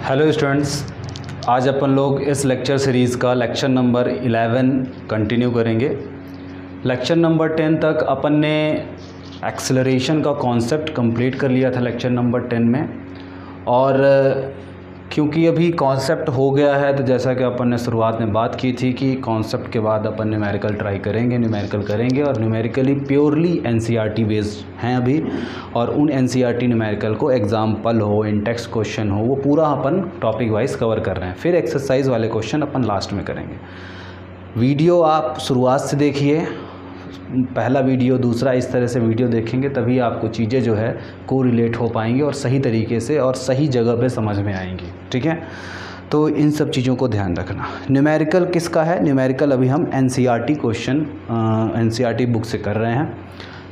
Hello students, आज अपन लोग इस लेक्चर सीरीज़ का लेक्चर नंबर 11 कंटिन्यू करेंगे। लेक्चर नंबर 10 तक अपन ने एक्सेलरेशन का कॉन्सेप्ट कंप्लीट कर लिया था लेक्चर नंबर 10 में। और क्योंकि अभी कॉन्सेप्ट हो गया है तो जैसा कि अपन ने शुरुआत में बात की थी कि कॉन्सेप्ट के बाद अपन न्यूमेरिकल ट्राई करेंगे, न्यूमेरिकल करेंगे और न्यूमेरिकली प्योरली एनसीईआरटी बेस्ड हैं अभी। और उन एनसीईआरटी न्यूमेरिकल को एग्जाम्पल हो, इन टेक्स्ट क्वेश्चन हो, वो पूरा अपन टॉपिक वाइज कवर कर रहे हैं। फिर एक्सरसाइज वाले क्वेश्चन अपन लास्ट में करेंगे। वीडियो आप शुरुआत से देखिए, पहला वीडियो, दूसरा, इस तरह से वीडियो देखेंगे तभी आपको चीज़ें जो है को रिलेट हो पाएंगी और सही तरीके से और सही जगह पे समझ में आएंगी। ठीक है, तो इन सब चीज़ों को ध्यान रखना। न्यूमेरिकल किसका है? न्यूमेरिकल अभी हम एनसीईआरटी क्वेश्चन एनसीईआरटी बुक से कर रहे हैं।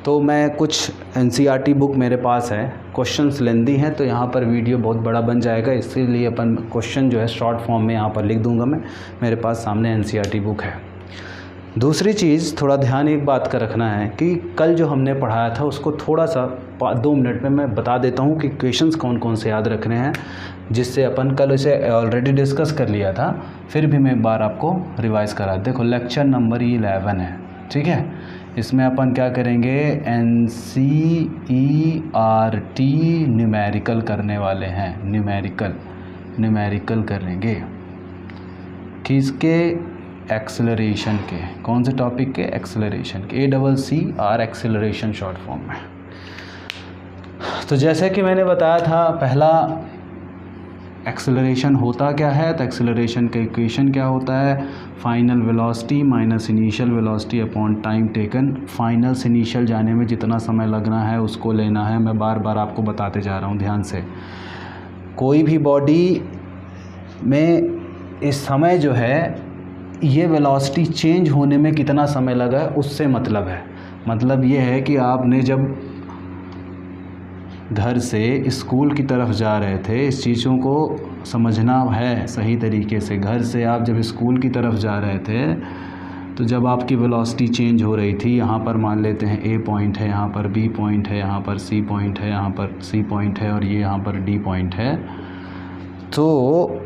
तो मैं कुछ एनसीईआरटी बुक मेरे पास है, क्वेश्चंस लेंदी हैं तो यहाँ पर वीडियो बहुत बड़ा बन जाएगा, इसीलिए अपन क्वेश्चन जो है शॉर्ट फॉर्म में यहाँ पर लिख दूँगा मैं। मेरे पास सामने एनसीईआरटी बुक है। दूसरी चीज़, थोड़ा ध्यान एक बात का रखना है कि कल जो हमने पढ़ाया था उसको थोड़ा सा 2 मिनट में मैं बता देता हूँ कि क्वेश्चंस कौन कौन से याद रखने हैं, जिससे अपन कल उसे ऑलरेडी डिस्कस कर लिया था, फिर भी मैं एक बार आपको रिवाइज करा। देखो लेक्चर नंबर 11 है, ठीक है। इसमें अपन क्या करेंगे, एनसीईआरटी न्यूमेरिकल करने वाले हैं। न्यूमेरिकल करेंगे किसके? एक्सेलरेशन के। कौन से टॉपिक के? एक्सेलरेशन के। ACCR एक्सेलरेशन शॉर्ट फॉर्म में। तो जैसे कि मैंने बताया था, पहला एक्सेलरेशन होता क्या है, तो एक्सेलरेशन का इक्वेशन क्या होता है? Final velocity minus initial velocity upon time taken. Final से इनिशियल जाने में जितना समय लगना है उसको लेना है। मैं बार बार आपको बताते जा रहा हूँ ध्यान से। कोई भी बॉडी में इस समय जो है, ये वेलोसिटी चेंज होने में कितना समय लगा है उससे मतलब है। मतलब ये है कि आपने जब घर से स्कूल की तरफ जा रहे थे, इस चीज़ों को समझना है सही तरीके से। घर से आप जब स्कूल की तरफ जा रहे थे तो जब आपकी वेलोसिटी चेंज हो रही थी, यहाँ पर मान लेते हैं A पॉइंट है, यहाँ पर B पॉइंट है, यहाँ पर C पॉइंट है, यहाँ पर C पॉइंट है और ये यहाँ पर D पॉइंट है। तो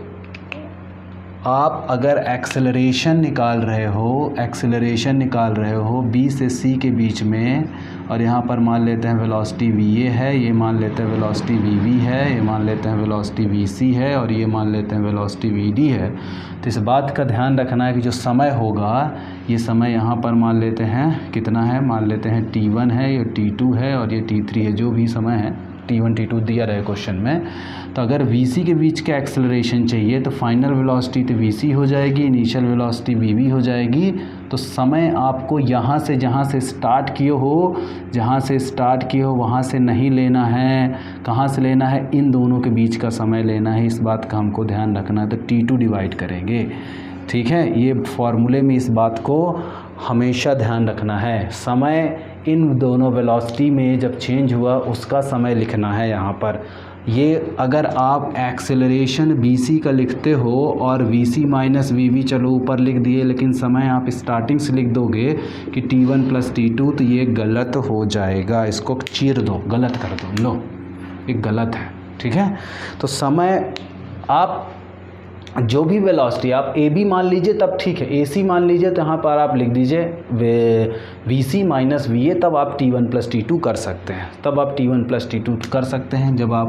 आप अगर एक्सेलरेशन निकाल रहे हो B से C के बीच में, और यहाँ पर मान लेते हैं वेलोसिटी VA है, ये मान लेते हैं वेलोसिटी VB है, ये मान लेते हैं वेलोसिटी VC है और ये मान लेते हैं वेलोसिटी VD है। तो इस बात का ध्यान रखना है कि जो समय होगा, ये समय यहाँ पर मान लेते हैं कितना है, मान लेते हैं T1 है, ये T2 है और ये T3 है, जो भी समय है T1 T2 दिया रहे क्वेश्चन में। तो अगर VC के बीच का एक्सेलरेशन चाहिए तो फाइनल वेलोसिटी तो VC हो जाएगी, इनिशियल वेलोसिटी VB हो जाएगी। तो समय आपको यहाँ से जहाँ से स्टार्ट किए हो वहाँ से नहीं लेना है। कहाँ से लेना है? इन दोनों के बीच का समय लेना है। इस बात का हमको ध्यान रखना है। तो T2 डिवाइड करेंगे, ठीक है। ये फॉर्मूले में इस बात को हमेशा ध्यान रखना है। समय इन दोनों वेलोसिटी में जब चेंज हुआ उसका समय लिखना है यहाँ पर। ये अगर आप एक्सेलरेशन BC का लिखते हो और VC माइनस VB चलो ऊपर लिख दिए, लेकिन समय आप स्टार्टिंग से लिख दोगे कि T1 प्लस T2, तो ये गलत हो जाएगा। इसको चीर दो, गलत कर दो, लो ये गलत है, ठीक है। तो समय आप जो भी वेलोसिटी आप AB मान लीजिए तब ठीक है, AC मान लीजिए तो यहाँ पर आप लिख दीजिए VC माइनस VA, तब आप T1 प्लस T2 कर सकते हैं। जब आप,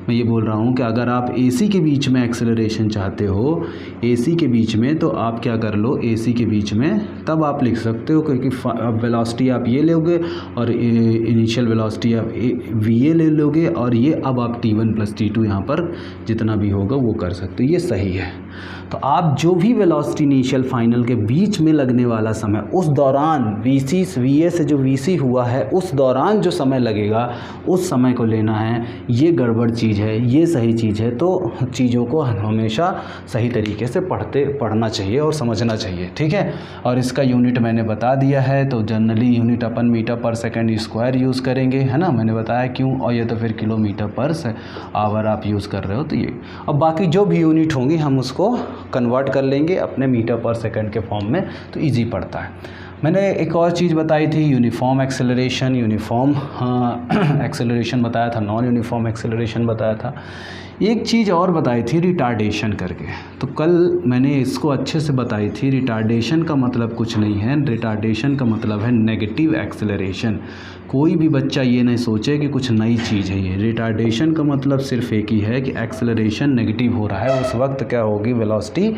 मैं ये बोल रहा हूँ कि अगर आप AC के बीच में एक्सेलरेशन चाहते हो, AC के बीच में, तो आप क्या कर लो, AC के बीच में तब आप लिख सकते हो, क्योंकि वेलोसिटी आप ये लोगे और इनिशियल वेलोसिटी आप VA ले लोगे और ये अब आप T1 प्लस T2 यहाँ पर जितना भी होगा वो कर सकते हो। ये सही है। तो आप जो भी वेलोसिटी इनिशियल फाइनल के बीच में लगने वाला समय, उस दौरान VA से जो VC हुआ है उस दौरान जो समय लगेगा उस समय को लेना है। ये गड़बड़ चीज़ है, ये सही चीज़ है। तो चीज़ों को हमेशा सही तरीके से पढ़ना चाहिए और समझना चाहिए, ठीक है। और इसका यूनिट मैंने बता दिया है। तो जनरली यूनिट अपन metre per second square use करेंगे, है ना, मैंने बताया क्यों। और ये तो फिर किलोमीटर पर आवर आप यूज़ कर रहे हो तो ये। अब बाकी जो भी यूनिट होंगी हम उसको कन्वर्ट कर लेंगे अपने मीटर पर सेकंड के फॉर्म में, तो इजी पड़ता है। मैंने एक और चीज़ बताई थी, यूनिफॉर्म एक्सेलरेशन, यूनिफॉर्म एक्सेलरेशन बताया था, नॉन यूनिफॉर्म एक्सेलरेशन बताया था। एक चीज़ और बताई थी रिटार्डेशन करके, तो कल मैंने इसको अच्छे से बताई थी। रिटार्डेशन का मतलब कुछ नहीं है, रिटार्डेशन का मतलब है नेगेटिव एक्सेलरेशन। कोई भी बच्चा ये नहीं सोचे कि कुछ नई चीज़ है ये। रिटार्डेशन का मतलब सिर्फ एक ही है कि एक्सेलरेशन नेगेटिव हो रहा है, उस वक्त क्या होगी, वेलोसिटी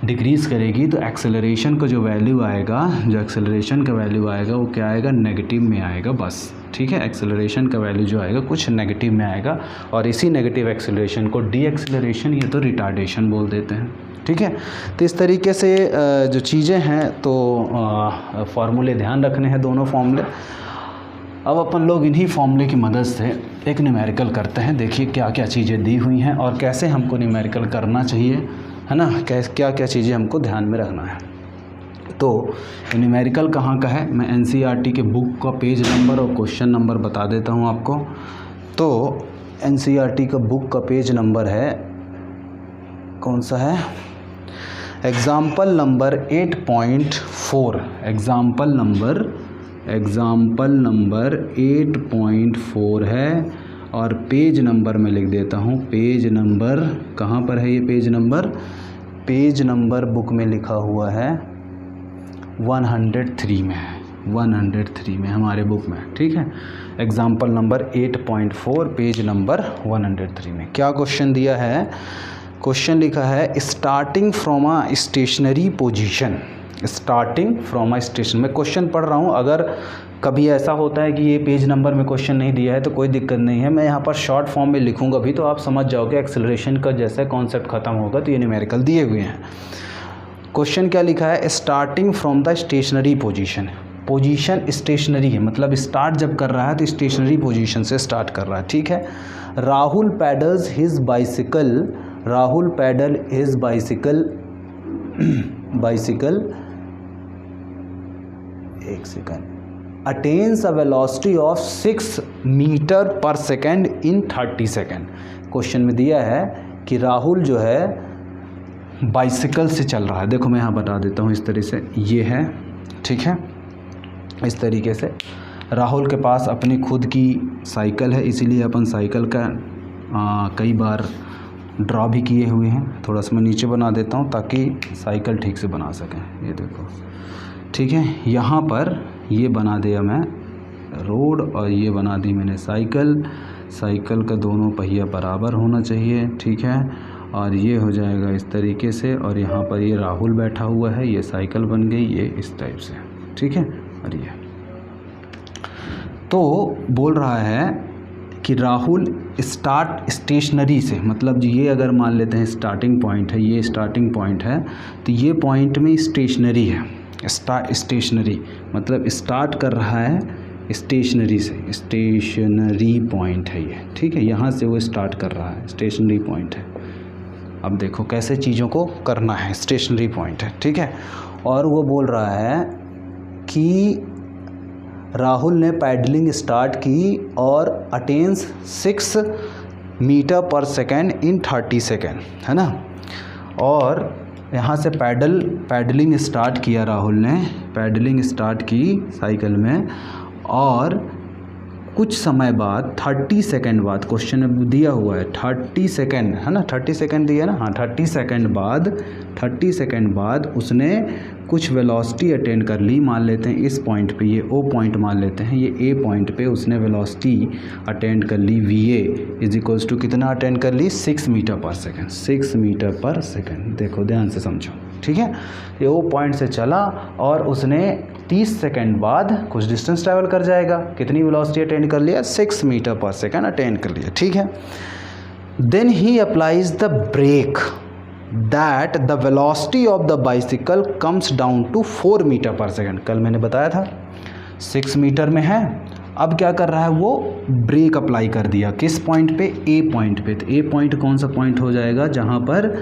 डिक्रीज़ करेगी, तो एक्सेलरेशन का जो वैल्यू आएगा, जो एक्सेलरेशन का वैल्यू आएगा वो क्या आएगा, नेगेटिव में आएगा बस। ठीक है, एक्सेलरेशन का वैल्यू जो आएगा कुछ नेगेटिव में आएगा, और इसी नेगेटिव एक्सेलरेशन को डी एक्सेलरेशन या तो रिटार्डेशन बोल देते हैं। ठीक है, तो इस तरीके से जो चीज़ें हैं तो फार्मूले ध्यान रखने हैं, दोनों फार्मूले। अब अपन लोग इन्हीं फार्मूले की मदद से एक न्यूमेरिकल करते हैं। देखिए क्या क्या चीज़ें दी हुई हैं और कैसे हमको न्यूमेरिकल करना चाहिए, है ना, क्या क्या चीज़ें हमको ध्यान में रखना है। तो न्यूमेरिकल कहाँ का है, मैं एनसीईआरटी के बुक का पेज नंबर और क्वेश्चन नंबर बता देता हूँ आपको। तो एनसीईआरटी का बुक का पेज नंबर है, कौन सा है, एग्ज़ाम्पल नंबर 8.4, एग्ज़ाम्पल नंबर 8.4 है। और पेज नंबर मैं लिख देता हूँ, पेज नंबर कहाँ पर है ये, पेज नंबर बुक में लिखा हुआ है 103 में है, 103 में हमारे बुक में। ठीक है, एग्ज़ाम्पल नंबर 8.4 पेज नंबर 103 में क्या क्वेश्चन दिया है। क्वेश्चन लिखा है starting from a stationary position, starting from a station. मैं क्वेश्चन पढ़ रहा हूँ, अगर कभी ऐसा होता है कि ये पेज नंबर में क्वेश्चन नहीं दिया है तो कोई दिक्कत नहीं है, मैं यहाँ पर शॉर्ट फॉर्म में लिखूँगा भी तो आप समझ जाओगे एक्सेलरेशन का जैसे कॉन्सेप्ट ख़त्म होगा। तो ये न्यूमेरिकल दिए हुए हैं। क्वेश्चन क्या लिखा है, starting from the stationary position. Position stationary है, मतलब स्टार्ट जब कर रहा है तो स्टेशनरी पोजीशन से स्टार्ट कर रहा है। ठीक है, राहुल पैडल हिज बाइसिकल एक second, attains a velocity of 6 metre per second in 30 second. Question में दिया है कि राहुल जो है बाइसिकल से चल रहा है। देखो मैं यहाँ बता देता हूँ, इस तरह से ये है, ठीक है, इस तरीके से राहुल के पास अपनी खुद की साइकिल है, इसीलिए अपन साइकिल का कई बार ड्रॉ भी किए हुए हैं। थोड़ा सा मैं नीचे बना देता हूँ ताकि साइकिल ठीक से बना सकें। ये देखो, ठीक है, यहाँ पर ये बना दिया मैं रोड और ये बना दी मैंने साइकिल। साइकिल का दोनों पहिया बराबर होना चाहिए, ठीक है, और ये हो जाएगा इस तरीके से, और यहाँ पर ये राहुल बैठा हुआ है, ये साइकिल बन गई, ये इस टाइप से, ठीक है। और ये तो बोल रहा है कि राहुल स्टार्ट स्टेशनरी से, मतलब ये अगर मान लेते हैं स्टार्टिंग पॉइंट है, ये स्टार्टिंग पॉइंट है, तो ये पॉइंट में स्टेशनरी है। स्टेशनरी मतलब स्टार्ट कर रहा है स्टेशनरी से, स्टेशनरी पॉइंट है ये, ठीक है, यहाँ से वो स्टार्ट कर रहा है, स्टेशनरी पॉइंट है। अब देखो कैसे चीज़ों को करना है, स्टेशनरी पॉइंट है, ठीक है। और वो बोल रहा है कि राहुल ने पैडलिंग स्टार्ट की और attains 6 metre per second in 30 second, है ना। और यहाँ से पैडलिंग स्टार्ट किया राहुल ने, पैडलिंग स्टार्ट की साइकिल में, और कुछ समय बाद 30 सेकेंड बाद, क्वेश्चन में दिया हुआ है 30 सेकेंड, है ना, 30 सेकेंड दिया ना, हाँ, 30 सेकेंड बाद उसने कुछ वेलोसिटी अटेंड कर ली। मान लेते हैं इस पॉइंट पे, ये ओ पॉइंट मान लेते हैं, ये ए पॉइंट पे उसने वेलोसिटी अटेंड कर ली, VA इज इक्वल्स टू कितना अटेंड कर ली, 6 metre per second, 6 metre per second. देखो ध्यान से समझो, ठीक है। ये ओ पॉइंट से चला और उसने 30 सेकेंड बाद कुछ डिस्टेंस ट्रैवल कर जाएगा, कितनी वेलोसिटी अटेंड कर लिया, 6 मीटर पर सेकेंड अटेंड कर लिया, ठीक है। Then he applies the brake that the velocity of the bicycle comes down to 4 metre per second. कल मैंने बताया था 6 मीटर में है, अब क्या कर रहा है, वो ब्रेक अप्लाई कर दिया, किस पॉइंट पे, ए पॉइंट पे। तो ए पॉइंट कौन सा पॉइंट हो जाएगा, जहाँ पर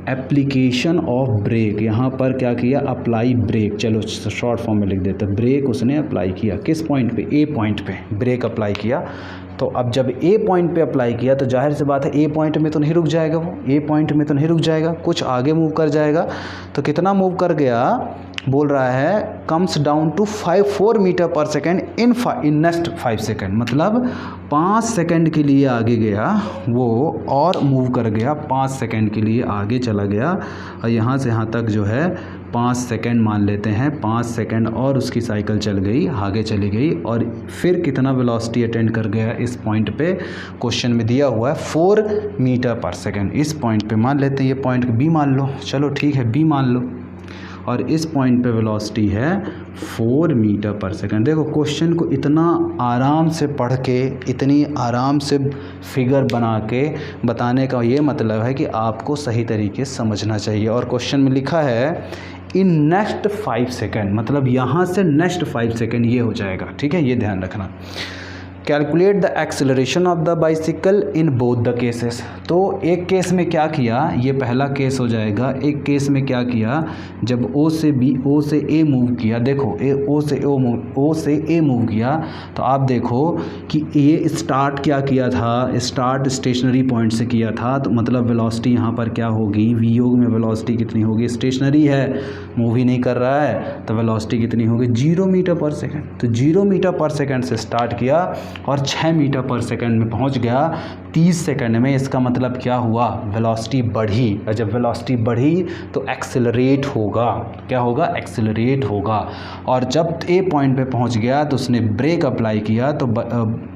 एप्लीकेशन ऑफ ब्रेक, यहाँ पर क्या किया, अप्लाई ब्रेक, चलो शॉर्ट फॉर्म में लिख देते हैं, ब्रेक उसने अप्लाई किया, किस पॉइंट पे, ए पॉइंट पे ब्रेक अप्लाई किया। तो अब जब ए पॉइंट पे अप्लाई किया तो जाहिर सी बात है ए पॉइंट में तो नहीं रुक जाएगा, वो ए पॉइंट में तो नहीं रुक जाएगा, कुछ आगे मूव कर जाएगा। तो कितना मूव कर गया, बोल रहा है comes down to 4 metre per second in next 5 second, मतलब 5 सेकेंड के लिए आगे गया वो और मूव कर गया, 5 सेकेंड के लिए आगे चला गया और यहाँ से यहाँ तक जो है 5 सेकेंड मान लेते हैं, 5 सेकेंड और उसकी साइकिल चल गई, आगे चली गई और फिर कितना वेलोसिटी अटेंड कर गया इस पॉइंट पे क्वेश्चन में दिया हुआ है 4 मीटर पर सेकेंड। इस पॉइंट पे मान लेते हैं, ये पॉइंट बी मान लो, चलो ठीक है बी मान लो, और इस पॉइंट पे वेलोसिटी है 4 मीटर पर सेकेंड। देखो क्वेश्चन को इतना आराम से पढ़ के, इतनी आराम से फिगर बना के बताने का ये मतलब है कि आपको सही तरीके से समझना चाहिए। और क्वेश्चन में लिखा है इन नेक्स्ट 5 सेकेंड, मतलब यहाँ से नेक्स्ट 5 सेकेंड ये हो जाएगा, ठीक है, ये ध्यान रखना। Calculate the acceleration of the bicycle in both the cases. तो एक केस में क्या किया, ये पहला केस हो जाएगा, एक केस में क्या किया, जब ओ से ए मूव किया, देखो ओ से ए मूव किया, तो आप देखो कि ए स्टार्ट क्या किया था, स्टार्ट स्टेशनरी पॉइंट से किया था, तो मतलब वेलोसिटी यहाँ पर क्या होगी, वी योग में वेलोसिटी कितनी होगी, स्टेशनरी है, मूव ही नहीं कर रहा है, तो वेलोसिटी कितनी होगी 0 मीटर पर सेकेंड। तो 0 मीटर पर सेकेंड से स्टार्ट किया और 6 मीटर पर सेकंड में पहुंच गया 30 सेकंड में। इसका मतलब क्या हुआ, वेलोसिटी बढ़ी, और जब वेलोसिटी बढ़ी तो एक्सेलरेट होगा, क्या होगा, एक्सेलरेट होगा। और जब ए पॉइंट पे पहुंच गया तो उसने ब्रेक अप्लाई किया, तो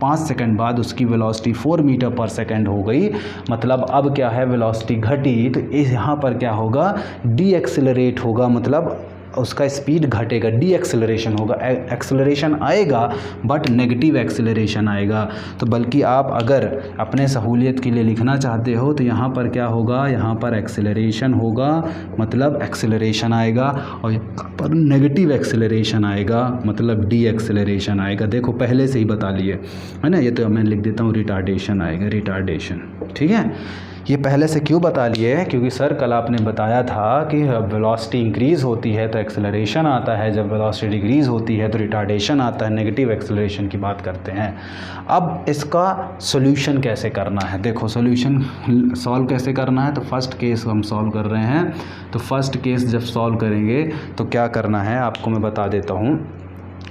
5 सेकंड बाद उसकी वेलोसिटी 4 मीटर पर सेकंड हो गई, मतलब अब क्या है, वेलोसिटी घटी, तो यहाँ पर क्या होगा, डी एक्सेलरेट होगा, मतलब उसका स्पीड घटेगा, डी एक्सेलरेशन होगा, एक्सेलरेशन आएगा बट नेगेटिव एक्सेलरेशन आएगा। तो बल्कि आप अगर अपने सहूलियत के लिए लिखना चाहते हो तो यहाँ पर क्या होगा, यहाँ पर एक्सेलरेशन होगा, मतलब एक्सेलरेशन आएगा, और यहाँ पर नेगेटिव एक्सेलरेशन आएगा, मतलब डी एक्सेलरेशन आएगा। देखो पहले से ही बता लिए है ना, ये तो मैं लिख देता हूँ रिटार्डेशन आएगा, रिटार्डेशन, ठीक है। ये पहले से क्यों बता लिए, क्योंकि सर कल आपने बताया था कि वेलोसिटी इंक्रीज़ होती है तो एक्सेलरेशन आता है, जब वेलोसिटी डिक्रीज़ होती है तो रिटार्डेशन आता है, नेगेटिव एक्सेलरेशन की बात करते हैं। अब इसका सॉल्यूशन कैसे करना है, देखो सॉल्यूशन सॉल्व कैसे करना है, तो फर्स्ट केस हम सॉल्व कर रहे हैं। तो फर्स्ट केस जब सॉल्व करेंगे तो क्या करना है आपको मैं बता देता हूँ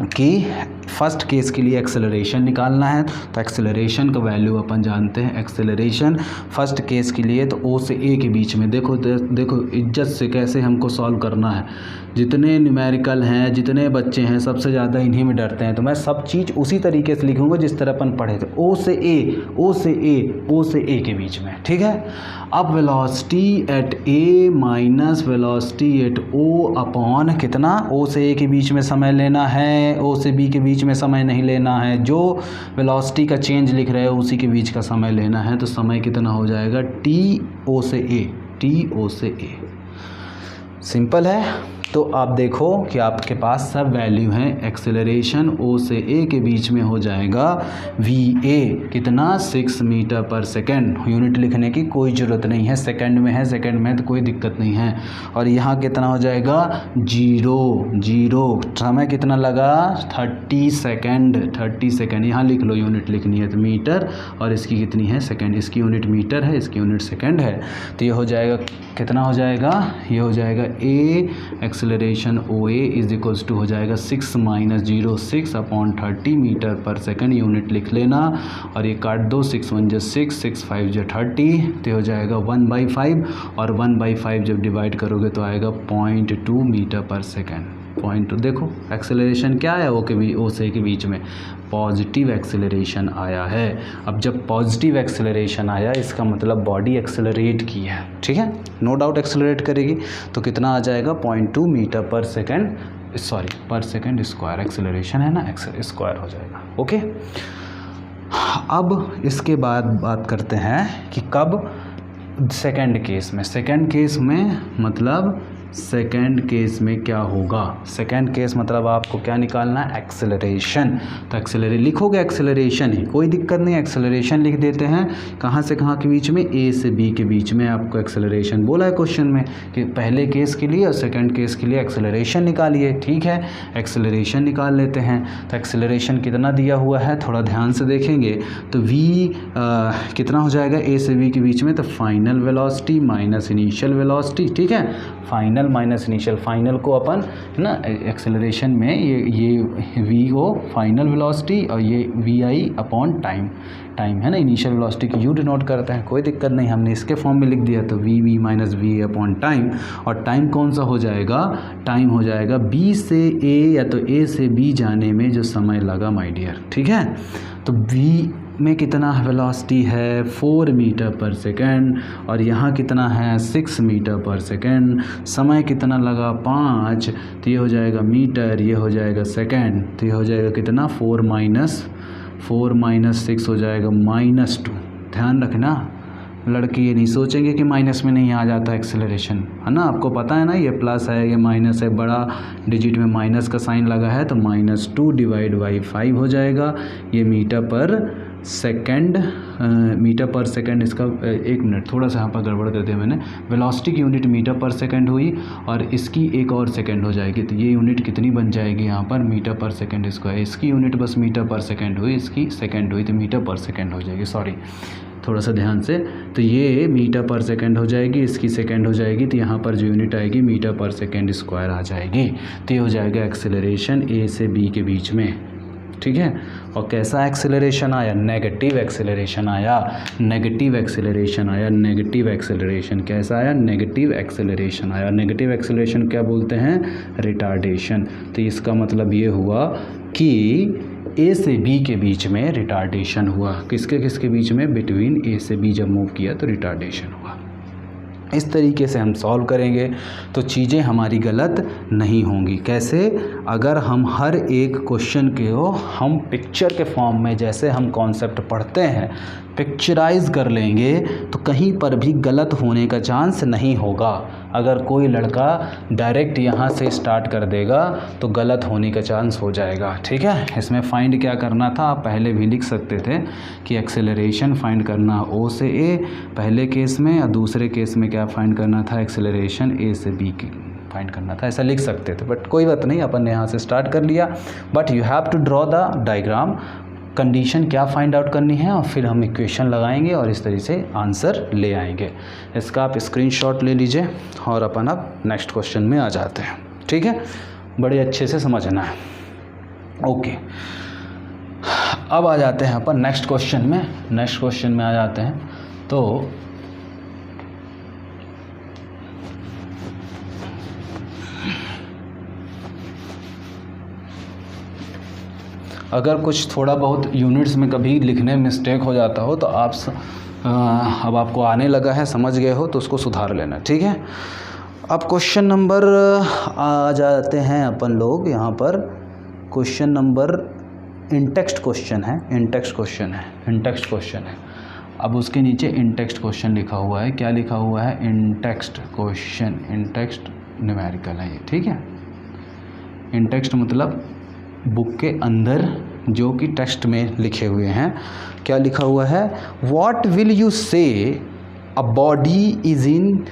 कि फर्स्ट केस के लिए एक्सेलरेशन निकालना है। तो एक्सेलरेशन का वैल्यू अपन जानते हैं, एक्सेलरेशन फर्स्ट केस के लिए तो ओ से ए के बीच में, देखो इज्जत से कैसे हमको सॉल्व करना है। जितने न्यूमेरिकल हैं, जितने बच्चे हैं, सबसे ज़्यादा इन्हीं में डरते हैं, तो मैं सब चीज़ उसी तरीके से लिखूँगा जिस तरह अपन पढ़े थे, ओ से ए के बीच में, ठीक है। अब velocity at A minus velocity at O upon कितना, ओ से ए के बीच में समय लेना है, ओ से बी के बीच में समय नहीं लेना है, जो वेलोसिटी का चेंज लिख रहे हो उसी के बीच का समय लेना है। तो समय कितना हो जाएगा, टी ओ से ए, सिंपल है। तो आप देखो कि आपके पास सब वैल्यू हैं, एक्सेलरेशन ओ से ए के बीच में हो जाएगा वी ए कितना 6 मीटर पर सेकेंड, यूनिट लिखने की कोई ज़रूरत नहीं है, सेकंड में है, सेकंड में तो कोई दिक्कत नहीं है। और यहाँ कितना हो जाएगा 0, समय कितना लगा 30 सेकेंड, यहाँ लिख लो, यूनिट लिखनी है तो मीटर, और इसकी कितनी है सेकेंड, इसकी यूनिट मीटर है, इसकी यूनिट सेकेंड है। तो ये हो जाएगा कितना हो जाएगा, ये हो जाएगा A acceleration O A is equals to हो जाएगा 6 minus 0 6 upon 30 metre per second, unit लिख लेना, और ये काट दो, 6 1 जो 6 6 5 जो 30, तो हो जाएगा 1/5, और 1/5 जब डिवाइड करोगे तो आएगा 0.2 मीटर पर सेकंड। 0.2 देखो एक्सेलरेशन क्या है, ओ से के बीच में पॉजिटिव एक्सेलरेशन आया है। अब जब पॉजिटिव एक्सेलरेशन आया इसका मतलब बॉडी एक्सेलरेट की है, ठीक है, नो डाउट एक्सेलरेट करेगी। तो कितना आ जाएगा 0.2 मीटर पर सेकेंड, पर सेकेंड स्क्वायर, एक्सेलरेशन है ना, स्क्वायर हो जाएगा, ओके। अब इसके बाद बात करते हैं कि कब सेकेंड केस में मतलब सेकेंड केस में क्या होगा, सेकेंड केस मतलब आपको क्या निकालना है, एक्सेलरेशन। तो लिखोगे एक्सेलरेशन ही, कोई दिक्कत नहीं, एक्सेलरेशन लिख देते हैं। कहाँ से कहाँ के बीच में, ए से बी के बीच में आपको एक्सेलरेशन बोला है क्वेश्चन में कि पहले केस के लिए और सेकेंड केस के लिए एक्सेलरेशन निकालिए, ठीक है, एक्सेलरेशन निकाल लेते हैं। तो एक्सेलरेशन कितना दिया हुआ है थोड़ा ध्यान से देखेंगे तो v कितना हो जाएगा ए से बी के बीच में, तो final velocity minus initial velocity, ठीक है, final final minus initial, final को अपन है ना एक्सेलरेशन में ये v को फाइनल वेलोसिटी और ये vi अपॉन टाइम है ना इनिशियल वेलोसिटी की u डिनोट करते हैं, कोई दिक्कत नहीं, हमने इसके फॉर्म में लिख दिया तो v minus va upon time. और टाइम कौन सा हो जाएगा, टाइम हो जाएगा b से a या तो a से b जाने में जो समय लगा माय डियर, ठीक है। तो v में कितना वेलोसिटी है 4 मीटर पर सेकेंड और यहाँ कितना है 6 मीटर पर सेकेंड, समय कितना लगा 5, तो ये हो जाएगा मीटर, ये हो जाएगा सेकेंड, तो ये हो जाएगा कितना 4 माइनस 6 हो जाएगा -2। ध्यान रखना लड़के ये नहीं सोचेंगे कि माइनस में नहीं आ जाता एक्सेलरेशन, है ना, आपको पता है ना ये प्लस है ये माइनस है, बड़ा डिजिट में माइनस का साइन लगा है तो -2 डिवाइड बाई 5 हो जाएगा। ये मीटर पर सेकेंड इसका, एक मिनट थोड़ा सा यहाँ पर गड़बड़ कर दिया मैंने, वेलोसिटी की यूनिट मीटर पर सेकेंड हुई और इसकी एक और सेकेंड हो जाएगी, तो ये यूनिट कितनी बन जाएगी यहाँ पर मीटर पर सेकेंड स्क्वायर, इसकी यूनिट बस मीटर पर सेकेंड हुई, इसकी सेकेंड हुई तो मीटर पर सेकेंड हो जाएगी, सॉरी थोड़ा सा ध्यान से, तो ये मीटर पर सेकेंड हो जाएगी, इसकी सेकेंड हो जाएगी, तो यहाँ पर जो यूनिट आएगी मीटर पर सेकेंड स्क्वायर आ जाएगी, तो ये हो जाएगा एक्सेलरेशन ए से बी के बीच में, ठीक है। और कैसा एक्सेलरेशन आया, नेगेटिव एक्सेलरेशन आया, नेगेटिव एक्सेलरेशन आया, नेगेटिव एक्सेलरेशन कैसा आया, नेगेटिव एक्सेलरेशन आया। नेगेटिव एक्सेलरेशन क्या बोलते हैं, रिटार्डेशन। तो इसका मतलब ये हुआ कि ए से बी के बीच में रिटार्डेशन हुआ, किसके किसके बीच में, बिटवीन ए से बी जब मूव किया तो रिटार्डेशन हुआ। इस तरीके से हम सॉल्व करेंगे तो चीज़ें हमारी गलत नहीं होंगी। कैसे, अगर हम हर एक क्वेश्चन के हम पिक्चर के फॉर्म में, जैसे हम कॉन्सेप्ट पढ़ते हैं पिक्चराइज कर लेंगे तो कहीं पर भी गलत होने का चांस नहीं होगा। अगर कोई लड़का डायरेक्ट यहाँ से स्टार्ट कर देगा तो गलत होने का चांस हो जाएगा, ठीक है। इसमें फाइंड क्या करना था, आप पहले भी लिख सकते थे कि एक्सेलरेशन फाइंड करना ओ से ए पहले केस में, और दूसरे केस में क्या फाइंड करना था, एक्सेलरेशन ए से बी की फाइंड करना था, ऐसा लिख सकते थे, बट कोई बात नहीं, अपन ने यहाँ से स्टार्ट कर लिया। But you have to draw the diagram, condition क्या फाइंड आउट करनी है और फिर हम इक्वेशन लगाएंगे और इस तरीके से आंसर ले आएंगे। इसका आप स्क्रीनशॉट ले लीजिए और अपन अब नेक्स्ट क्वेश्चन में आ जाते हैं, ठीक है, बड़े अच्छे से समझना है। ओके, अब आ जाते हैं अपन नेक्स्ट क्वेश्चन में आ जाते हैं। तो अगर कुछ थोड़ा बहुत यूनिट्स में कभी लिखने में मिस्टेक हो जाता हो तो आप अब आपको आने लगा है, समझ गए हो तो उसको सुधार लेना, ठीक है। अब क्वेश्चन नंबर आ जाते हैं अपन लोग यहाँ पर, क्वेश्चन नंबर इनटेक्स्ट क्वेश्चन है। अब उसके नीचे इनटेक्स्ट क्वेश्चन लिखा हुआ है, क्या लिखा हुआ है, इनटेक्स्ट क्वेश्चन, इनटेक्स्ट न्यूमेरिकल है ये, ठीक है। इनटेक्स्ट मतलब बुक के अंदर जो कि टेक्स्ट में लिखे हुए हैं। क्या लिखा हुआ है, what will you say a body is in,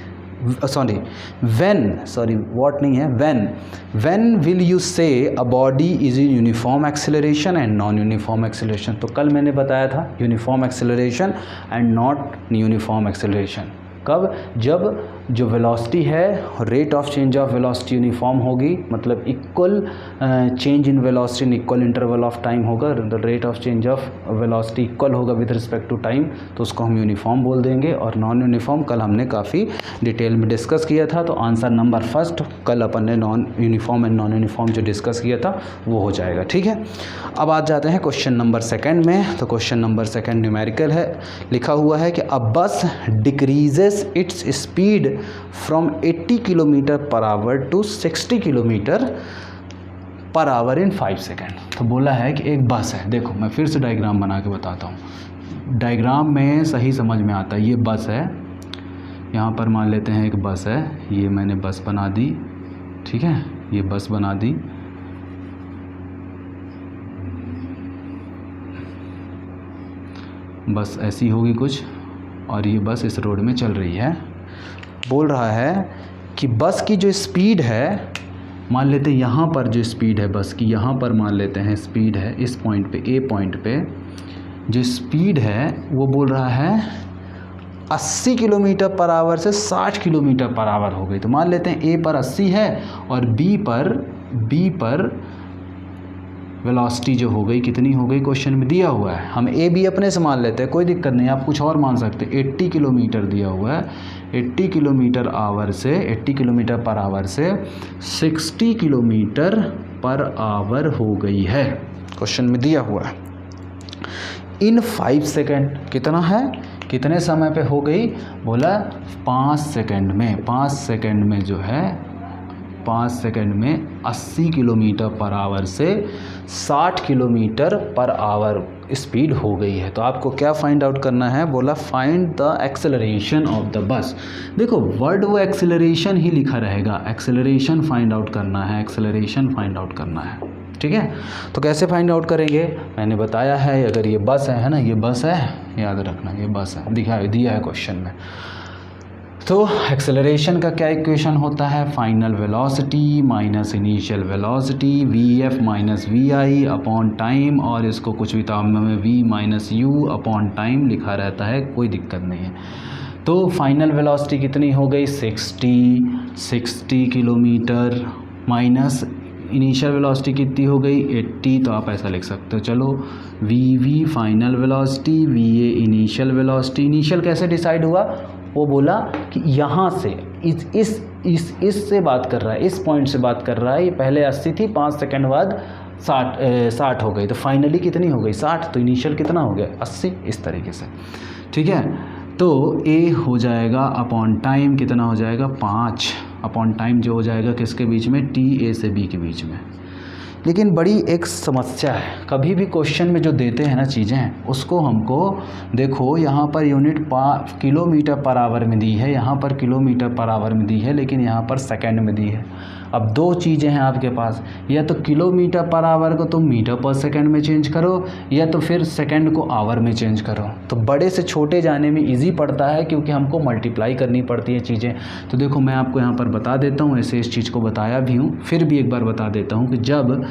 when will you say a body is in uniform acceleration and non uniform acceleration. तो कल मैंने बताया था uniform acceleration and not uniform acceleration कब, जब जो वेलोसिटी है rate of change of velocity uniform होगी, मतलब equal change in velocity in equal interval of time होगा, the rate of change of velocity equal होगा विद रिस्पेक्ट टू टाइम, तो उसको हम यूनिफॉर्म बोल देंगे। और नॉन यूनिफॉर्म कल हमने काफ़ी डिटेल में डिस्कस किया था, तो आंसर नंबर फर्स्ट कल अपन ने non uniform and non uniform जो डिस्कस किया था वो हो जाएगा, ठीक है। अब आ जाते हैं क्वेश्चन नंबर सेकेंड में। तो क्वेश्चन नंबर सेकेंड न्यूमेरिकल है, लिखा हुआ है कि a bus decreases its speed from 80 kilometre per hour to 60 kilometre per hour in 5 second. तो बोला है कि एक बस है, देखो मैं फिर से डायग्राम बना के बताता हूँ, डायग्राम में सही समझ में आता है। ये बस है, यहाँ पर मान लेते हैं एक बस है, ये मैंने बस बना दी, ठीक है, ये बस बना दी। बस ऐसी होगी कुछ, और ये बस इस रोड में चल रही है। बोल रहा है कि बस की जो स्पीड है, मान लेते हैं यहाँ पर जो स्पीड है बस की, यहाँ पर मान लेते हैं स्पीड है इस पॉइंट पे, ए पॉइंट पे जो स्पीड है वो बोल रहा है 80 किलोमीटर पर आवर से 60 किलोमीटर पर आवर हो गई। तो मान लेते हैं ए पर 80 है और बी पर वेलोसिटी जो हो गई कितनी हो गई, क्वेश्चन में दिया हुआ है। हम ए बी अपने से मान लेते हैं, कोई दिक्कत नहीं, आप कुछ और मान सकते हैं। 80 किलोमीटर दिया हुआ है, 80 किलोमीटर पर आवर से 60 किलोमीटर पर आवर हो गई है, क्वेश्चन में दिया हुआ है। इन 5 सेकेंड कितना है, कितने समय पे हो गई, बोला 5 सेकेंड में। 5 सेकेंड में जो है 5 सेकेंड में 80 किलोमीटर पर आवर से 60 किलोमीटर पर आवर स्पीड हो गई है। तो आपको क्या फाइंड आउट करना है, बोला find the acceleration of the bus. देखो वर्ड वो एक्सेलरेशन ही लिखा रहेगा, एक्सेलरेशन फाइंड आउट करना है, एक्सेलरेशन फाइंड आउट करना है, ठीक है। तो कैसे फाइंड आउट करेंगे, मैंने बताया है, अगर ये बस है ना, ये बस है, याद रखना ये बस है, दिया है क्वेश्चन में। तो एक्सेलरेशन का क्या इक्वेशन होता है, final velocity minus initial velocity, V F minus V I upon time, और इसको कुछ भी ताम में V minus U upon time लिखा रहता है, कोई दिक्कत नहीं है। तो फाइनल वेलोसिटी कितनी हो गई 60 किलोमीटर माइनस इनिशियल वेलोसिटी कितनी हो गई 80। तो आप ऐसा लिख सकते हो, चलो V final velocity, V A initial velocity. Initial कैसे डिसाइड हुआ, वो बोला कि यहाँ से इस से बात कर रहा है, इस पॉइंट से बात कर रहा है, ये पहले 80 थी, 5 सेकंड बाद 60 हो गई, तो फाइनली कितनी हो गई 60, तो इनिशियल कितना हो गया 80, इस तरीके से, ठीक है। तो ए हो जाएगा अपॉन टाइम कितना हो जाएगा 5 अपॉन टाइम, जो हो जाएगा किसके बीच में, टी ए से बी के बीच में। लेकिन बड़ी एक समस्या है, कभी भी क्वेश्चन में जो देते हैं ना चीज़ें, उसको हमको देखो यहाँ per unit kilometre per our में दी है, यहाँ पर किलोमीटर पर आवर में दी है, लेकिन यहाँ पर सेकंड में दी है। अब दो चीज़ें हैं आपके पास, या तो किलोमीटर पर आवर को तुम मीटर पर सेकंड में चेंज करो, या तो फिर सेकंड को आवर में चेंज करो। तो बड़े से छोटे जाने में इजी पड़ता है, क्योंकि हमको मल्टीप्लाई करनी पड़ती है चीज़ें। तो देखो मैं आपको यहाँ पर बता देता हूँ, ऐसे इस चीज़ को बताया भी हूँ, फिर भी एक बार बता देता हूँ कि जब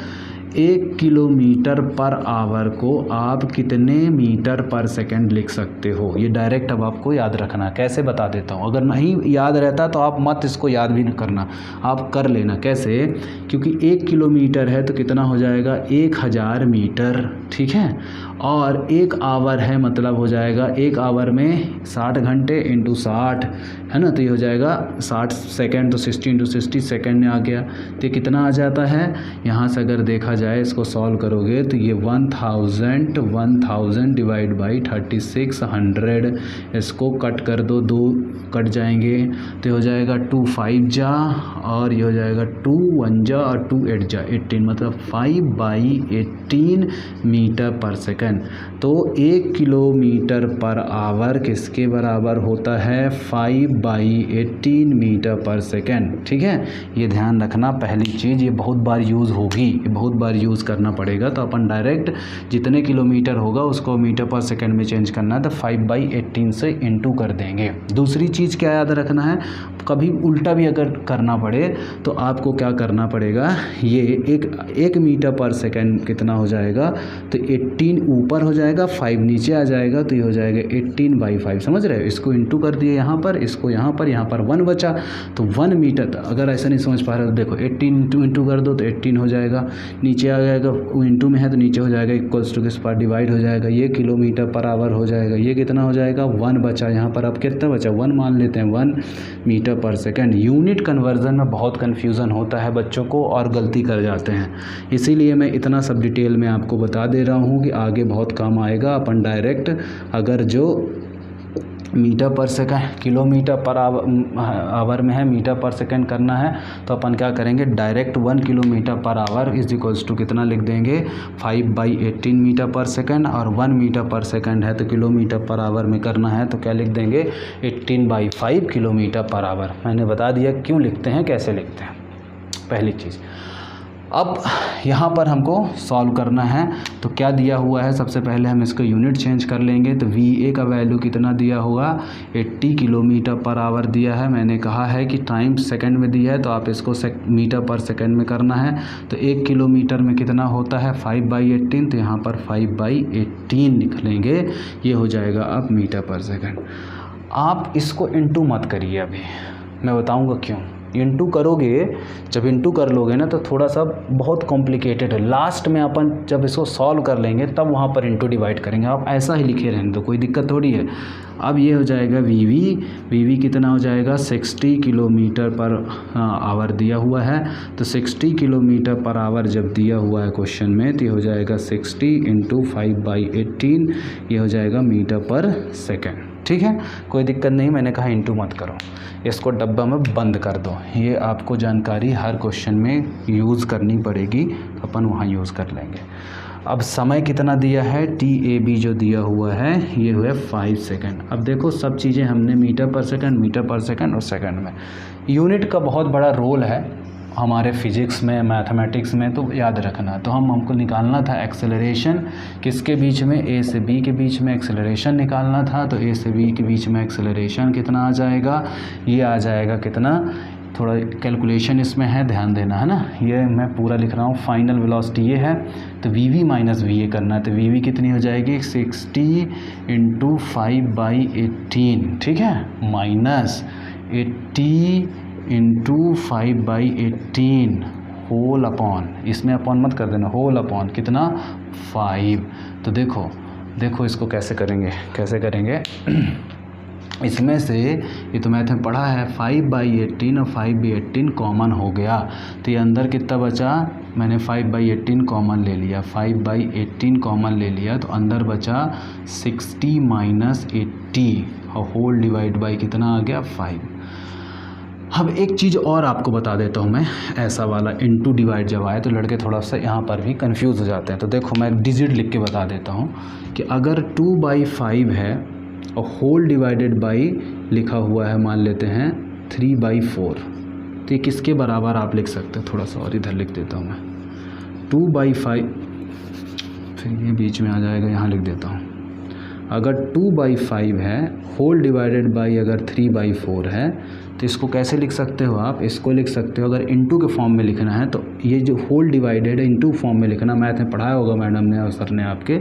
1 किलोमीटर पर आवर को आप कितने मीटर पर सेकंड लिख सकते हो, ये डायरेक्ट अब आपको याद रखना। कैसे बता देता हूँ, अगर नहीं याद रहता तो आप मत इसको याद भी न करना, आप कर लेना। कैसे, क्योंकि 1 किलोमीटर है तो कितना हो जाएगा 1000 मीटर, ठीक है। और 1 आवर है, मतलब हो जाएगा 1 आवर में 60 घंटे इंटू 60 है ना, तो ये हो जाएगा 60 सेकेंड, तो 60 इंटू 60 सेकेंड में आ गया। तो ये कितना आ जाता है, यहाँ से अगर देखा जाए इसको सॉल्व करोगे तो ये 1000 डिवाइड बाई 3600, इसको कट कर दो, 2 कट जाएंगे, तो हो जाएगा 2 5 जा, और ये हो जाएगा 2 1 जा और 2 8 जा 18, मतलब 5/18 मीटर पर सेकंड। तो 1 किलोमीटर पर आवर किसके बराबर होता है 5/18 मीटर पर सेकंड, ठीक है। ये ध्यान रखना, पहली चीज़, ये बहुत बार यूज़ होगी, ये बहुत बार यूज़ करना पड़ेगा। तो अपन डायरेक्ट जितने किलोमीटर होगा उसको मीटर पर सेकंड में चेंज करना है, तो 5/18 से इंटू कर देंगे। दूसरी चीज़ क्या याद रखना है, कभी उल्टा भी अगर करना पड़े तो आपको क्या करना पड़ेगा, ये 1 मीटर पर सेकंड कितना हो जाएगा, तो 18 ऊपर हो जाएगा, 5 नीचे आ जाएगा, तो ये हो जाएगा 18/5, समझ रहे हो। इसको इंटू कर दिए यहाँ पर, इसको यहाँ पर 1 बचा, तो 1 मीटर। अगर ऐसा नहीं समझ पा रहे तो देखो 18 इंटू कर दो तो 18 हो जाएगा, नीचे आ जाएगा, वो इंटू में है तो नीचे हो जाएगा, इक्वल्स टू किस पर डिवाइड हो जाएगा, ये किलोमीटर पर आवर हो जाएगा, ये कितना हो जाएगा 1 बचा, यहाँ पर अब कितना बचा 1 मान लेते हैं, 1 metre per second. Unit conversion में बहुत कन्फ्यूज़न होता है बच्चों को और गलती कर जाते हैं, इसीलिए मैं इतना सब डिटेल में आपको बता दे रहा हूँ कि आगे बहुत काम आएगा। अपन डायरेक्ट अगर जो metre per second kilometre per our में है, मीटर पर सेकंड करना है, तो अपन क्या करेंगे, direct 1 kilometre per hour is equals to कितना लिख देंगे 5/18 मीटर पर सेकंड, और 1 मीटर पर सेकंड है तो किलोमीटर पर आवर में करना है तो क्या लिख देंगे 18/5 किलोमीटर पर आवर। मैंने बता दिया क्यों लिखते हैं, कैसे लिखते हैं, पहली चीज़। अब यहाँ पर हमको सॉल्व करना है, तो क्या दिया हुआ है, सबसे पहले हम इसको यूनिट चेंज कर लेंगे। तो VA का वैल्यू कितना दिया होगा 80 किलोमीटर पर आवर दिया है। मैंने कहा है कि टाइम सेकंड में दिया है, तो आप इसको मीटर पर सेकंड में करना है। तो 1 किलोमीटर में कितना होता है 5/18, तो यहाँ पर 5/18 लिख लेंगे, ये हो जाएगा अब मीटर पर सेकंड। आप इसको इंटू मत करिए, अभी मैं बताऊंगा क्यों। इंटू करोगे, जब इंटू कर लोगे ना तो थोड़ा सा बहुत कॉम्प्लिकेटेड है, लास्ट में अपन जब इसको सॉल्व कर लेंगे तब वहाँ पर इंटू डिवाइड करेंगे। आप ऐसा ही लिखे रहने दो, कोई दिक्कत थोड़ी है। अब ये हो जाएगा वी कितना हो जाएगा 60 किलोमीटर पर आवर दिया हुआ है, तो 60 किलोमीटर पर आवर जब दिया हुआ है क्वेश्चन में तो ये हो जाएगा 60 × 5/18, ये हो जाएगा मीटर पर सेकेंड। ठीक है, कोई दिक्कत नहीं, मैंने कहा इंटू मत करो, इसको डब्बा में बंद कर दो। ये आपको जानकारी हर क्वेश्चन में यूज़ करनी पड़ेगी, तो अपन वहाँ यूज़ कर लेंगे। अब समय कितना दिया है, TAB जो दिया हुआ है ये हुआ 5 सेकंड। अब देखो सब चीज़ें हमने मीटर पर सेकंड और सेकंड में। यूनिट का बहुत बड़ा रोल है हमारे फिजिक्स में, मैथमेटिक्स में, तो याद रखना। तो हमको निकालना था एक्सेलरेशन किसके बीच में, A से B के बीच में एक्सेलरेशन निकालना था। तो A से B के बीच में एक्सेलरेशन कितना आ जाएगा, ये आ जाएगा कितना, थोड़ा कैलकुलेशन इसमें है, ध्यान देना है ना। ये मैं पूरा लिख रहा हूँ, फाइनल वेलोसिटी ये है, तो VV माइनस VA करना है। तो VV कितनी हो जाएगी 60 × 5/18, ठीक है, माइनस 80 × 5/18 होल अपॉन, इसमें अपॉन मत कर देना, होल अपॉन कितना 5। तो देखो इसको कैसे करेंगे इसमें से, ये तो मैथ में पढ़ा है, 5/18 और 5/18 कॉमन हो गया, तो ये अंदर कितना बचा, मैंने 5/18 कॉमन ले लिया, 5/18 कॉमन ले लिया, तो अंदर बचा 60 - 80 और होल डिवाइड बाई कितना आ गया 5। अब एक चीज़ और आपको बता देता हूँ मैं, ऐसा वाला इंटू डिवाइड जब आए तो लड़के थोड़ा सा यहाँ पर भी कंफ्यूज हो जाते हैं। तो देखो मैं डिजिट लिख के बता देता हूँ कि अगर 2/5 है और होल डिवाइडेड बाई लिखा हुआ है, मान लेते हैं 3/4, तो ये किसके बराबर आप लिख सकते हैं, थोड़ा सा और इधर लिख देता हूँ मैं, 2/5, फिर ये बीच में आ जाएगा, यहाँ लिख देता हूँ। अगर 2/5 है, होल डिवाइडेड बाई अगर 3/4 है, तो इसको कैसे लिख सकते हो आप, इसको लिख सकते हो, अगर इनटू के फॉर्म में लिखना है तो ये जो होल डिवाइडेड है इनटू फॉर्म में लिखना, मैथ में पढ़ाया होगा मैडम ने और सर ने आपके,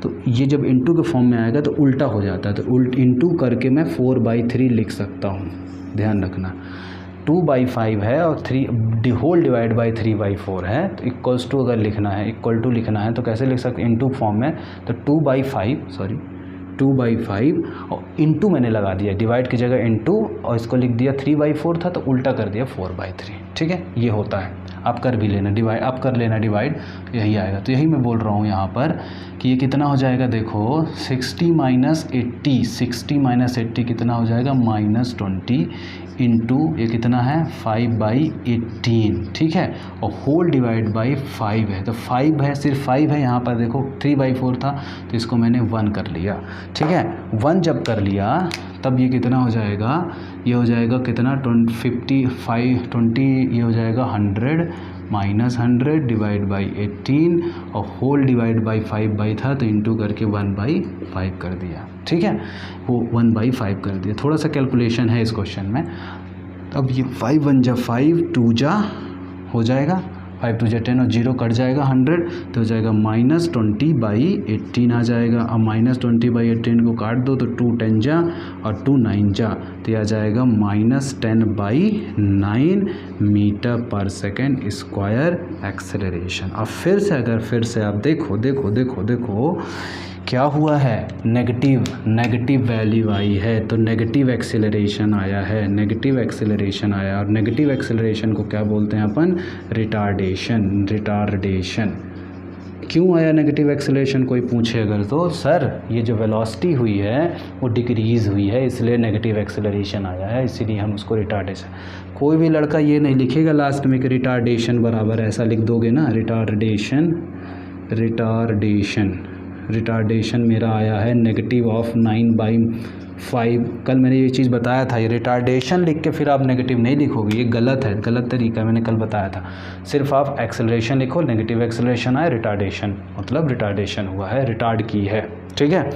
तो ये जब इनटू के फॉर्म में आएगा तो उल्टा हो जाता है, तो इनटू करके मैं 4/3 लिख सकता हूँ, ध्यान रखना। 2/5 है और 3 होल डिवाइड बाई 3/4 है, तो इक्वल्स टू अगर लिखना है, इक्वल टू लिखना है तो कैसे लिख सकते, इनटू फॉर्म में, तो 2/5 और इनटू मैंने लगा दिया, डिवाइड की जगह इनटू, और इसको लिख दिया 3/4 था तो उल्टा कर दिया 4/3, ठीक है, ये होता है। आप कर भी लेना डिवाइड, आप कर लेना डिवाइड, यही आएगा। तो यही मैं बोल रहा हूँ यहाँ पर कि ये कितना हो जाएगा, देखो 60 - 80 कितना हो जाएगा -20 इंटू ये कितना है 5/18, ठीक है, और होल डिवाइड बाई 5 है, तो 5 है, सिर्फ 5 है यहाँ पर, देखो 3/4 था तो इसको मैंने 1 कर लिया, ठीक है। 1 जब कर लिया तब ये कितना हो जाएगा, ये हो जाएगा कितना 20, ये हो जाएगा 100 - 100 डिवाइड बाई 18 और होल डिवाइड बाई 5 था तो इंटू करके 1/5 कर दिया, ठीक है, वो 1/5 कर दिया। थोड़ा सा कैलकुलेशन है इस क्वेश्चन में। अब ये 5 × 1 = 5, 2 × हो जाएगा 5 × 2 = 10 और 0 कट जाएगा 100, तो हो जाएगा -20/18 आ जाएगा। अब -20/18 को काट दो तो 2 × 10 = और 2 × 9 = तो यह आ जाएगा -10/9 metre per second square acceleration. अब फिर से आप देखो क्या हुआ है, नेगेटिव वैल्यू आई है, तो नेगेटिव एक्सेलरेशन आया है, और नेगेटिव एक्सेलरेशन को क्या बोलते हैं अपन, रिटार्डेशन। क्यों आया नेगेटिव एक्सेलरेशन, कोई पूछे अगर तो, सर ये जो वेलोसिटी हुई है वो डिक्रीज़ हुई है इसलिए नेगेटिव एक्सेलरेशन आया है, इसीलिए हम उसको रिटार्डेशन। कोई भी लड़का ये नहीं लिखेगा लास्ट में कि रिटार्डेशन बराबर, ऐसा लिख दोगे ना, रिटार्डेशन मेरा आया है -9/5। कल मैंने ये चीज़ बताया था, ये रिटार्डेशन लिख के फिर आप नेगेटिव नहीं लिखोगे, ये गलत है, गलत तरीका मैंने कल बताया था। सिर्फ आप एक्सेलरेशन लिखो, नेगेटिव एक्सेलरेशन आए, रिटार्डेशन मतलब रिटार्डेशन हुआ है, रिटार्ड की है, ठीक है।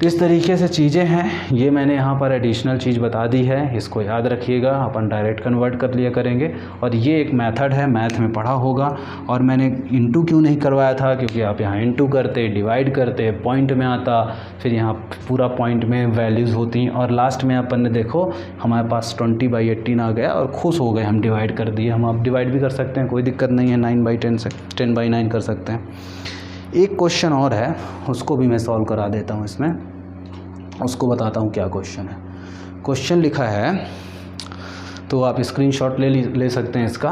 इस तरीके से चीज़ें हैं। ये मैंने यहाँ पर एडिशनल चीज़ बता दी है, इसको याद रखिएगा। अपन डायरेक्ट कन्वर्ट कर लिया करेंगे। और ये एक मेथड है, मैथ में पढ़ा होगा। और मैंने इंटू क्यों नहीं करवाया था, क्योंकि आप यहाँ इंटू करते, डिवाइड करते, पॉइंट में आता, फिर यहाँ पूरा पॉइंट में वैल्यूज़ होती, और लास्ट में अपन ने देखो हमारे पास 20/18 आ गया और खुश हो गए, हम डिवाइड कर दिए। हम अब डिवाइड भी कर सकते हैं, कोई दिक्कत नहीं है। 9/10 से 10/9 कर सकते हैं। एक क्वेश्चन और है, उसको भी मैं सॉल्व करा देता हूँ इसमें, उसको बताता हूँ क्या क्वेश्चन है। क्वेश्चन लिखा है तो आप स्क्रीनशॉट ले सकते हैं इसका।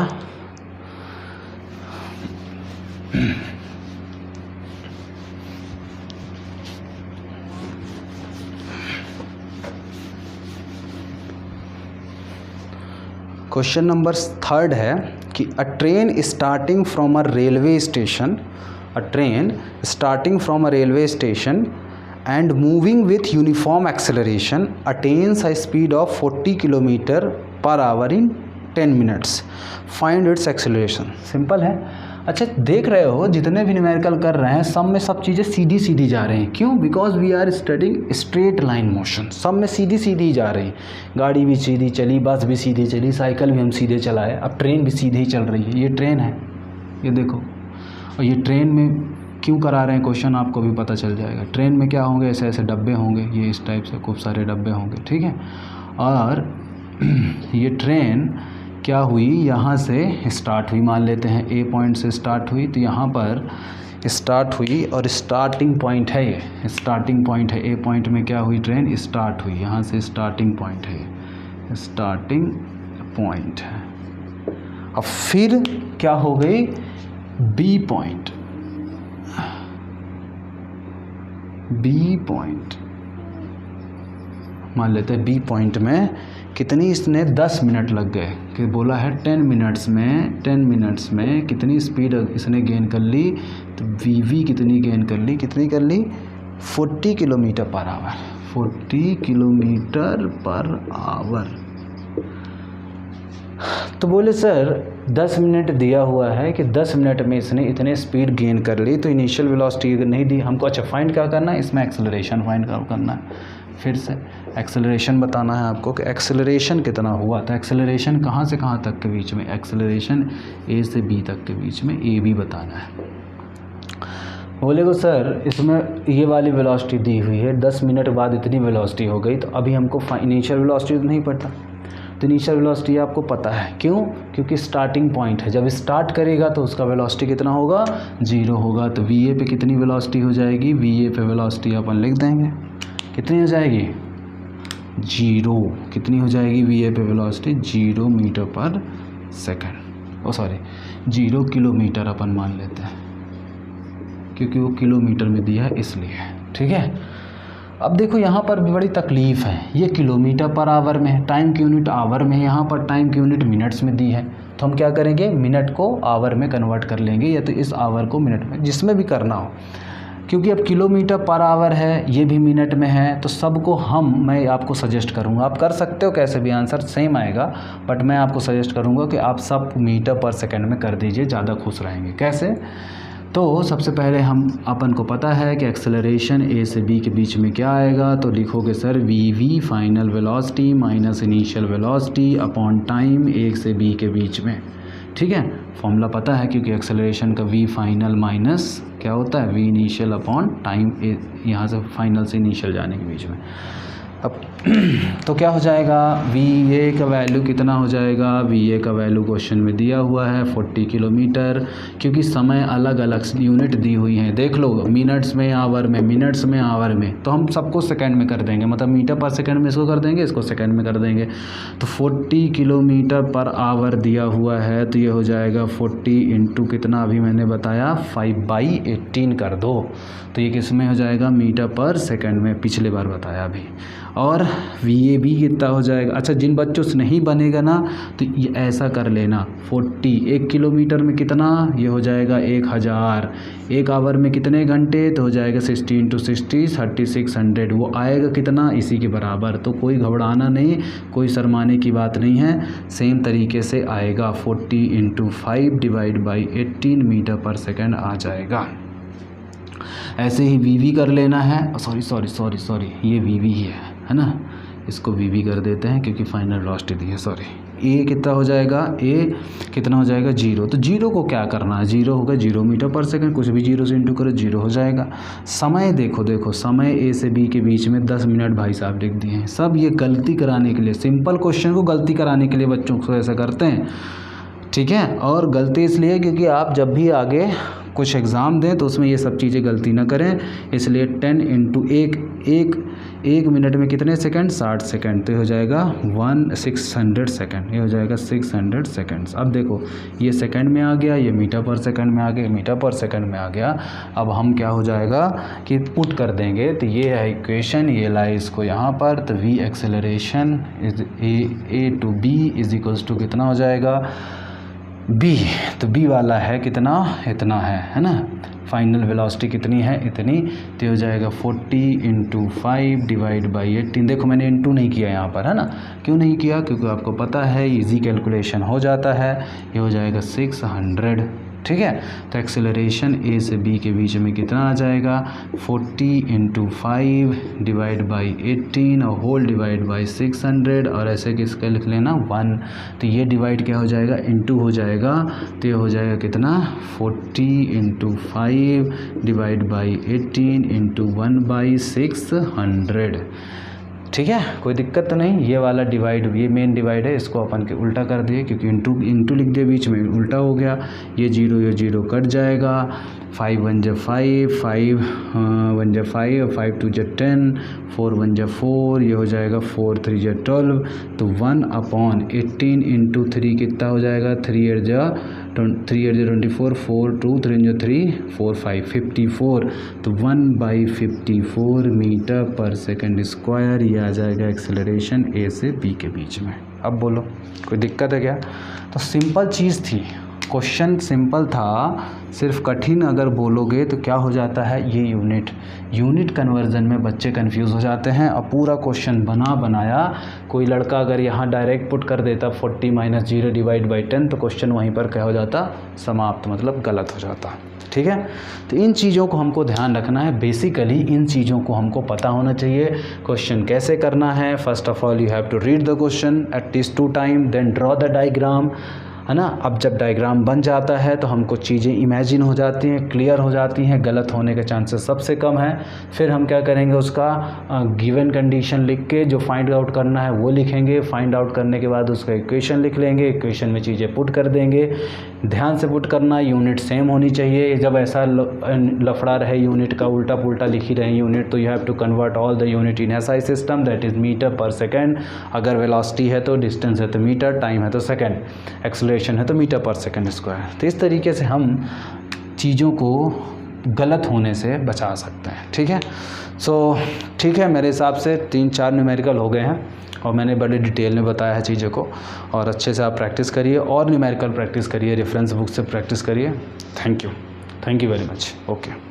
क्वेश्चन नंबर 3 है कि अ train starting from a railway station and moving with uniform acceleration attains a speed of 40 km/h in 10 minutes. Find its acceleration. Simple है। अच्छा, देख रहे हो जितने भी न्यूमेरिकल कर रहे हैं सब में सब चीज़ें सीधी सीधी जा रही हैं। क्यों? Because we are studying straight line motion. सब में सीधी सीधी जा रही। गाड़ी भी सीधी चली, बस भी सीधी चली, साइकिल भी हम सीधे चलाए, अब ट्रेन भी सीधी ही चल रही है। ये ट्रेन है, ये देखो। और ये ट्रेन में क्यों करा रहे हैं क्वेश्चन, आपको भी पता चल जाएगा। ट्रेन में क्या होंगे, ऐसे ऐसे डब्बे होंगे, ये इस टाइप से खूब सारे डब्बे होंगे, ठीक है। और ये ट्रेन क्या हुई, यहाँ से स्टार्ट हुई, मान लेते हैं ए पॉइंट से स्टार्ट हुई, तो यहाँ पर स्टार्ट हुई और स्टार्टिंग पॉइंट है, ये स्टार्टिंग पॉइंट है। ए पॉइंट में क्या हुई, ट्रेन स्टार्ट हुई, यहाँ से स्टार्टिंग पॉइंट है, स्टार्टिंग पॉइंट है। अब फिर क्या हो गई, बी पॉइंट, बी पॉइंट मान लेते हैं। बी पॉइंट में कितनी, इसने 10 मिनट लग गए, कि बोला है 10 मिनट्स में कितनी स्पीड इसने गेन कर ली, तो वी कितनी गेन कर ली, 40 km/h, 40 km/h। तो बोले सर 10 मिनट दिया हुआ है कि 10 मिनट में इसने इतने स्पीड गेन कर ली, तो इनिशियल वेलोसिटी अगर नहीं दी हमको, अच्छा फाइंड क्या करना है, इसमें एक्सेलरेशन फाइंड करना है। फिर से एक्सेलरेशन बताना है आपको कि एक्सेलरेशन कितना हुआ था। एक्सेलरेशन कहाँ से कहाँ तक के बीच में, एक्सेलरेशन ए से बी तक के बीच में, ए भी बताना है। बोले को सर इसमें ये वाली वेलोसिटी दी हुई है, 10 मिनट बाद इतनी वेलोसिटी हो गई, तो अभी हमको इनिशियल वेलोसिटी तो नहीं पता। तो इनिशियल वेलोसिटी आपको पता है, क्यों? क्योंकि स्टार्टिंग पॉइंट है, जब स्टार्ट करेगा तो उसका वेलोसिटी कितना होगा, 0 होगा। तो वी ए पे कितनी वेलोसिटी हो जाएगी, वी ए पे वेलोसिटी अपन लिख देंगे, कितनी हो जाएगी, 0। कितनी हो जाएगी वी ए पे वेलोसिटी, 0 मीटर/सेकंड, 0 किलोमीटर अपन मान लेते हैं, क्योंकि वो किलोमीटर में दिया है इसलिए, ठीक है। अब देखो यहाँ पर भी बड़ी तकलीफ़ है, ये km/h में है, टाइम की यूनिट आवर में है, यहाँ पर टाइम की यूनिट मिनट्स में दी है। तो हम क्या करेंगे, मिनट को आवर में कन्वर्ट कर लेंगे, या तो इस आवर को मिनट में, जिसमें भी करना हो। क्योंकि अब km/h है, ये भी मिनट में है, तो सबको मैं आपको सजेस्ट करूँगा, आप कर सकते हो कैसे भी, आंसर सेम आएगा, बट मैं आपको सजेस्ट करूँगा कि आप सब मीटर/सेकंड में कर दीजिए, ज़्यादा खुश रहेंगे। कैसे? तो सबसे पहले अपन को पता है कि एक्सेलरेशन ए से बी के बीच में क्या आएगा, तो लिखोगे sir V final velocity minus initial velocity upon time A से बी के बीच में, ठीक है। फॉर्मूला पता है, क्योंकि एक्सेलरेशन का वी फाइनल माइनस क्या होता है, वी इनिशियल अपॉन टाइम ए, यहाँ से फाइनल से इनिशियल जाने के बीच में। अब तो क्या हो जाएगा, वी ए का वैल्यू कितना हो जाएगा, वी ए का वैल्यू क्वेश्चन में दिया हुआ है 40 किलोमीटर, क्योंकि समय अलग अलग यूनिट दी हुई हैं, देख लो, मिनट्स में, आवर में, मिनट्स में, आवर में, तो हम सबको सेकंड में कर देंगे, मतलब मीटर/सेकंड में इसको कर देंगे, इसको सेकंड में कर देंगे। तो 40 km/h दिया हुआ है, तो ये हो जाएगा 40 इंटू कितना, अभी मैंने बताया 5/18 कर दो, तो ये किस में हो जाएगा, मीटर/सेकंड में, पिछले बार बताया अभी। और वी ए भी कितना हो जाएगा, अच्छा जिन बच्चों से नहीं बनेगा ना, तो ये ऐसा कर लेना, 40 1 किलोमीटर में कितना, ये हो जाएगा 1000, 1 आवर में कितने घंटे, तो हो जाएगा 60 × 60 3600, वो आएगा कितना, इसी के बराबर। तो कोई घबराना नहीं, कोई शर्माने की बात नहीं है, सेम तरीके से आएगा, 40 × 5/18 मीटर/सेकंड आ जाएगा। ऐसे ही वी कर लेना है, सॉरी ये वी ही है ना, इसको वी कर देते हैं क्योंकि फाइनल वेलोसिटी दी है, सॉरी। ए कितना हो जाएगा, ए कितना हो जाएगा 0, तो 0 को क्या करना है, 0 होगा 0 मीटर पर सेकंड, कुछ भी 0 से इंटू करो 0 हो जाएगा। समय देखो समय ए से बी के बीच में 10 मिनट भाई साहब लिख दिए हैं। सब ये गलती कराने के लिए, सिंपल क्वेश्चन को गलती कराने के लिए बच्चों को ऐसा करते हैं, ठीक है। और गलती इसलिए क्योंकि आप जब भी आगे कुछ एग्ज़ाम दें तो उसमें ये सब चीज़ें गलती ना करें, इसलिए 10 इंटू एक मिनट में कितने सेकंड, 60 सेकंड, तो हो जाएगा 600 सेकंड, ये हो जाएगा 600 सेकंड्स। अब देखो ये सेकंड में आ गया, ये मीटर पर सेकंड में आ गया, मीटर पर सेकंड में आ गया। अब हम क्या हो जाएगा कि पुट कर देंगे, तो ये है इक्वेशन, ये लाई इसको यहाँ पर, तो v acceleration is A to B is equals to कितना हो जाएगा b, तो b वाला है कितना, इतना है ना। फाइनल वेलोसिटी कितनी है, इतनी, तो हो जाएगा 40 इंटू 5 डिवाइड बाई 18। देखो मैंने इंटू नहीं किया यहाँ पर, है ना, क्यों नहीं किया, क्योंकि आपको पता है इजी कैलकुलेशन हो जाता है। ये हो जाएगा 600, ठीक है। तो एक्सेलरेशन ए से बी के बीच में कितना आ जाएगा, 40 इंटू 5 डिवाइड बाई 18 और होल डिवाइड बाई 600, और ऐसे किसका लिख लेना 1, तो ये डिवाइड क्या हो जाएगा, इंटू हो जाएगा, तो ये हो जाएगा कितना 40 into 5 divide by 18 into 1 by 600, ठीक है, कोई दिक्कत तो नहीं। ये वाला डिवाइड, ये मेन डिवाइड है, इसको अपन के उल्टा कर दिए क्योंकि इंटू लिख दिया, बीच में उल्टा हो गया, ये 0 कट जाएगा, 5 1 जा 5, 5 1 जा 5 और 5 2 जा 10, 4 1 जा 4, ये हो जाएगा 4 3 जा 12, तो 1/18 इंटू 3 कितना हो जाएगा, 3 8 जा 24, 4 2 3 जा 3 4 5 54, तो 1/54 मीटर पर सेकंड स्क्वायर, ये आ जाएगा एक्सेलरेशन ए से बी के बीच में। अब बोलो कोई दिक्कत है क्या। तो सिंपल चीज़ थी, क्वेश्चन सिंपल था, सिर्फ कठिन अगर बोलोगे तो क्या हो जाता है, ये यूनिट कन्वर्जन में बच्चे कंफ्यूज हो जाते हैं। अब पूरा क्वेश्चन बनाया कोई लड़का अगर यहाँ डायरेक्ट पुट कर देता 40 - 0 डिवाइड बाई 10, तो क्वेश्चन वहीं पर क्या हो जाता, समाप्त, मतलब गलत हो जाता, ठीक है। तो इन चीज़ों को हमको ध्यान रखना है, बेसिकली इन चीज़ों को हमको पता होना चाहिए। क्वेश्चन कैसे करना है, first of all you have to read the question at least 2 time, then draw the diagram, है ना। अब जब डायग्राम बन जाता है तो हमको चीज़ें इमेजिन हो जाती हैं, क्लियर हो जाती हैं, गलत होने के चांसेस सबसे कम है। फिर हम क्या करेंगे, उसका गिवन कंडीशन लिख के जो फाइंड आउट करना है वो लिखेंगे, फाइंड आउट करने के बाद उसका इक्वेशन लिख लेंगे, इक्वेशन में चीज़ें पुट कर देंगे। ध्यान से पुट करना, यूनिट सेम होनी चाहिए। जब ऐसा लफड़ा रहे यूनिट का, उल्टा पुल्टा लिख ही रहे यूनिट, तो you have to convert all the unit in SI system, that is metre per second. अगर वेलोसिटी है तो डिस्टेंस है तो मीटर, टाइम है तो सेकेंड, एक्सेलरेशन है तो मीटर पर सेकंड स्क्वायर। तो इस तरीके से हम चीज़ों को गलत होने से बचा सकते हैं, ठीक है। सो ठीक है, मेरे हिसाब से 3-4 न्यूमेरिकल हो गए हैं और मैंने बड़े डिटेल में बताया है चीज़ों को, और अच्छे से आप प्रैक्टिस करिए और न्यूमेरिकल प्रैक्टिस करिए, रेफरेंस बुक से प्रैक्टिस करिए। Thank you very much, okay.